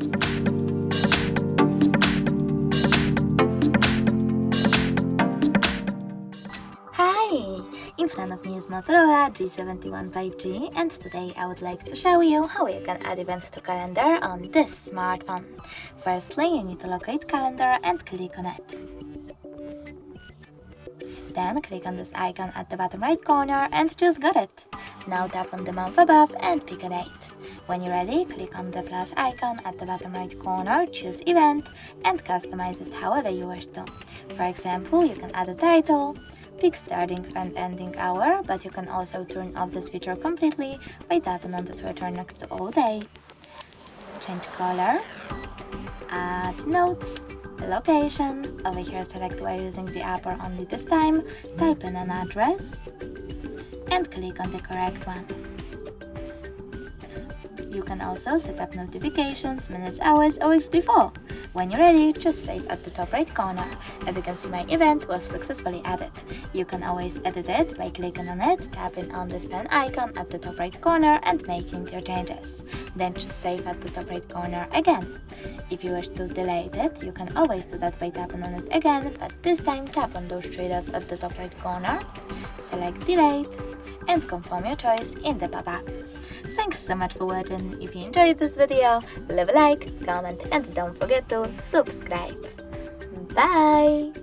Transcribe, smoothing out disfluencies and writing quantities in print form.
Hi! In front of me is Motorola G71 5G, and today I would like to show you how you can add event to calendar on this smartphone. Firstly, you need to locate calendar and click on it. Then click on this icon at the bottom right corner and choose Got It. Now tap on the month above and pick a date. When you're ready, click on the plus icon at the bottom right corner, choose Event and customize it however you wish to. For example, you can add a title, pick starting and ending hour, but you can also turn off this feature completely by tapping on the switch next to all day. Change color, add notes, the location. Over here select we're using the app or only this time, type in an address and click on the correct one. You can also set up notifications, minutes, hours, or weeks before. When you're ready, just save at the top right corner. As you can see, my event was successfully added. You can always edit it by clicking on it, tapping on this pen icon at the top right corner and making your changes. Then just save at the top right corner again. If you wish to delete it, you can always do that by tapping on it again, but this time tap on those three dots at the top right corner, select delete, and confirm your choice in the pop-up. Thanks so much for watching. If you enjoyed this video, leave a like, comment, and don't forget to subscribe. Bye!